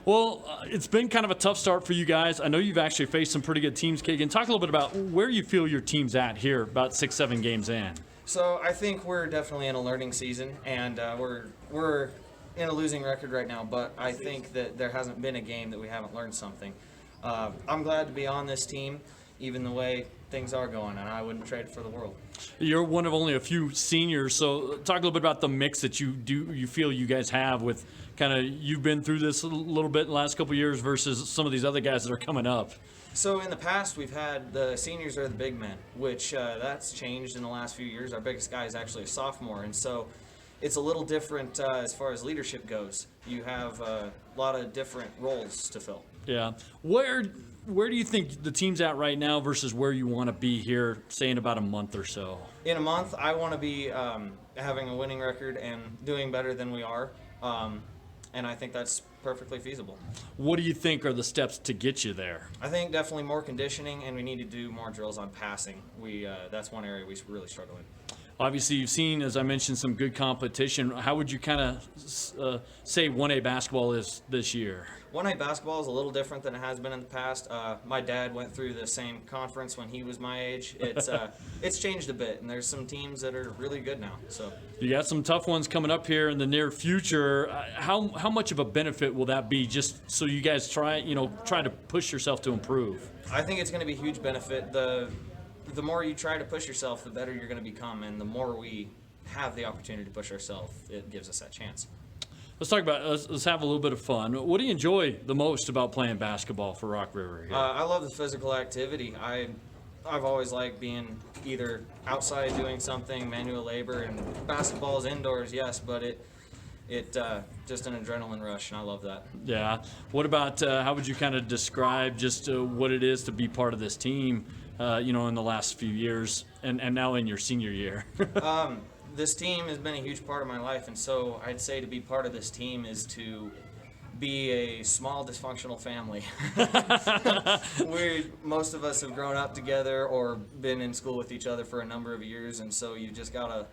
Well, it's been kind of a tough start for you guys. I know you've actually faced some pretty good teams, Kagan. Talk a little bit about where you feel your team's at here, about 6-7 games in. So I think we're definitely in a learning season, and we're in a losing record right now, but I think that there hasn't been a game that we haven't learned something. I'm glad to be on this team, even the way things are going, and I wouldn't trade it for the world. You're one of only a few seniors, so talk a little bit about the mix that you feel you guys have with kind of you've been through this a little bit in the last couple of years versus some of these other guys that are coming up. So in the past, we've had the seniors are the big men, which that's changed in the last few years. Our biggest guy is actually a sophomore, and so it's a little different as far as leadership goes. You have a lot of different roles to fill. Yeah. Where do you think the team's at right now versus where you want to be here, say in about a month or so? In a month, I want to be having a winning record and doing better than we are, and I think that's perfectly feasible. What do you think are the steps to get you there? I think definitely more conditioning, and we need to do more drills on passing. That's one area we really struggle in. Obviously, you've seen, as I mentioned, some good competition. How would you kind of say 1A basketball is this year? 1A basketball is a little different than it has been in the past. My dad went through the same conference when he was my age. It's changed a bit, and there's some teams that are really good now. So you got some tough ones coming up here in the near future. How much of a benefit will that be, just so you guys try to push yourself to improve? I think it's going to be a huge benefit. The more you try to push yourself, the better you're going to become, and the more we have the opportunity to push ourselves, it gives us that chance. Let's talk about let's have a little bit of fun. What do you enjoy the most about playing basketball for Rock River here? I love the physical activity. I've always liked being either outside doing something, manual labor, and basketball is indoors, yes, but it just an adrenaline rush, and I love that. Yeah. What about how would you kind of describe just what it is to be part of this team? In the last few years, and now in your senior year? This team has been a huge part of my life, and so I'd say to be part of this team is to be a small dysfunctional family. Most of us have grown up together or been in school with each other for a number of years, and so you just got to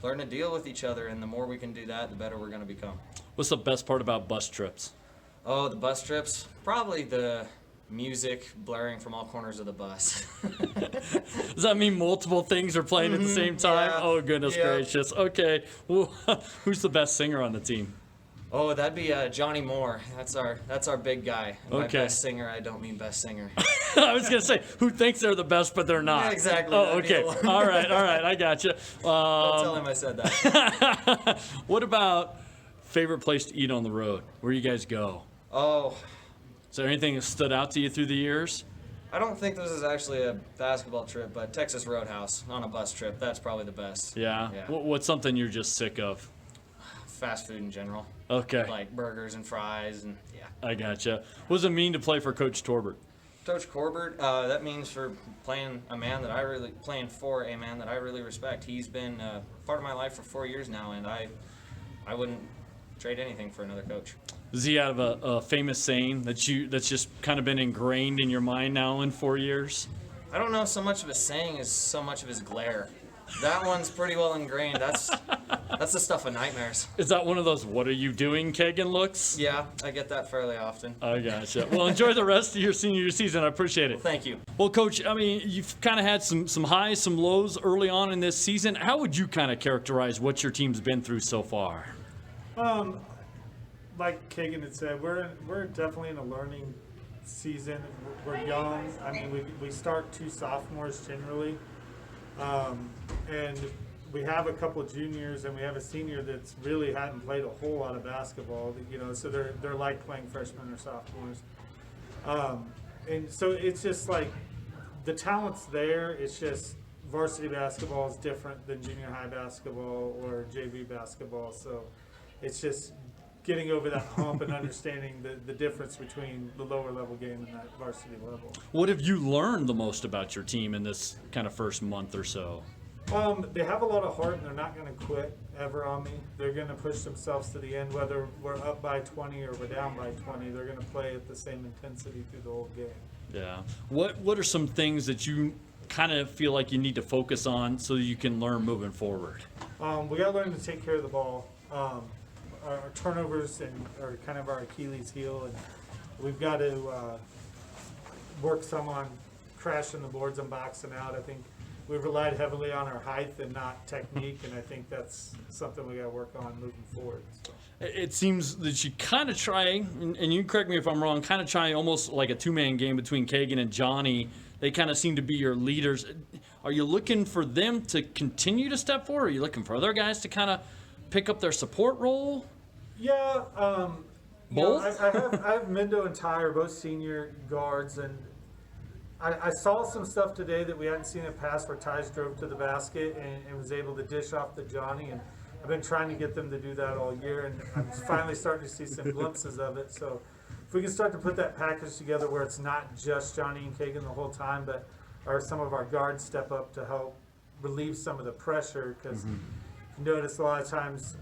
learn to deal with each other, and the more we can do that, the better we're going to become. What's the best part about bus trips? Oh, the bus trips? Probably the music blaring from all corners of the bus. Does that mean multiple things are playing at the same time? Yeah. Oh, goodness gracious. Okay. Well, who's the best singer on the team? Oh, that'd be Johnny Moore. That's our big guy. And okay. By best singer, I don't mean best singer. I was going to say, who thinks they're the best, but they're not. Yeah, exactly. Oh, okay. All right. I got you. Don't tell him I said that. What about favorite place to eat on the road? Where you guys go? Oh. Is there anything that stood out to you through the years? I don't think this is actually a basketball trip, but Texas Roadhouse on a bus trip, that's probably the best. Yeah? What's something you're just sick of? Fast food in general. Okay. Like burgers and fries, and yeah. I gotcha. What does it mean to play for Coach Torbert? Coach Torbert, that means for playing for a man that I really respect. He's been part of my life for 4 years now, and I wouldn't trade anything for another coach. Does he have a famous saying that's just kind of been ingrained in your mind now in 4 years? I don't know so much of a saying as so much of his glare. That one's pretty well ingrained. That's the stuff of nightmares. Is that one of those "What are you doing, Kagan" looks? Yeah, I get that fairly often. I gotcha. Well, enjoy the rest of your senior season. I appreciate it. Well, thank you. Well, Coach, I mean, you've kind of had some highs, some lows early on in this season. How would you kind of characterize what your team's been through so far? Like Kagan had said, we're definitely in a learning season. We're young. I mean, we start 2 sophomores generally, and we have a couple of juniors, and we have a senior that's really hadn't played a whole lot of basketball. So they're like playing freshmen or sophomores, and so it's just like the talent's there. It's just varsity basketball is different than junior high basketball or JV basketball. So it's just getting over that hump and understanding the difference between the lower level game and that varsity level. What have you learned the most about your team in this kind of first month or so? They have a lot of heart, and they're not going to quit ever on me. They're going to push themselves to the end, whether we're up by 20 or we're down by 20. They're going to play at the same intensity through the whole game. Yeah. What are some things that you kind of feel like you need to focus on so you can learn moving forward? We got to learn to take care of the ball. our turnovers are kind of our Achilles heel, and we've got to work some on crashing the boards and boxing out. I think we've relied heavily on our height and not technique, and I think that's something we got to work on moving forward. So. It seems that you kind of try, and you correct me if I'm wrong, kind of try almost like a two-man game between Kagan and Johnny. They kind of seem to be your leaders. Are you looking for them to continue to step forward? Are you looking for other guys to kind of pick up their support role? Yeah. Both? I have Mendo and Ty are both senior guards, and I saw some stuff today that we hadn't seen in the past where Ty's drove to the basket and was able to dish off to Johnny, and I've been trying to get them to do that all year, and I'm finally starting to see some glimpses of it. So if we can start to put that package together where it's not just Johnny and Kagan the whole time, but some of our guards step up to help relieve some of the pressure, because you notice a lot of times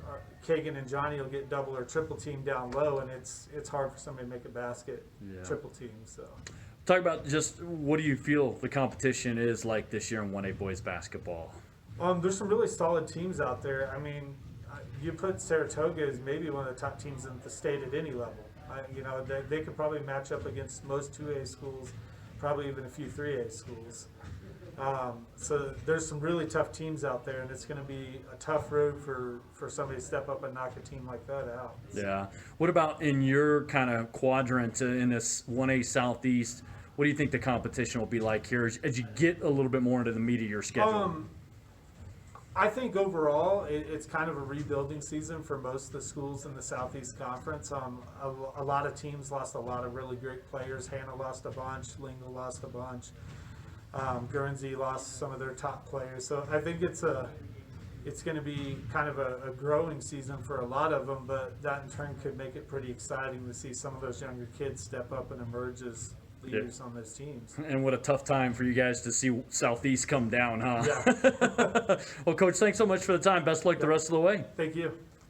Kagan and Johnny will get double or triple team down low, and it's hard for somebody to make a basket triple team. So. Talk about just what do you feel the competition is like this year in 1A boys basketball? There's some really solid teams out there. I mean, you put Saratoga as maybe one of the top teams in the state at any level. They could probably match up against most 2A schools, probably even a few 3A schools. So there's some really tough teams out there, and it's going to be a tough road for somebody to step up and knock a team like that out. Yeah. What about in your kind of quadrant in this 1A Southeast? What do you think the competition will be like here as you get a little bit more into the meat of your schedule? I think overall it's kind of a rebuilding season for most of the schools in the Southeast Conference. A lot of teams lost a lot of really great players. Hannah lost a bunch. Lingle lost a bunch. Guernsey lost some of their top players. So I think it's going to be kind of a growing season for a lot of them, but that in turn could make it pretty exciting to see some of those younger kids step up and emerge as leaders on those teams. And what a tough time for you guys to see Southeast come down, huh? Yeah. Well, Coach, thanks so much for the time. Best luck the rest of the way. Thank you.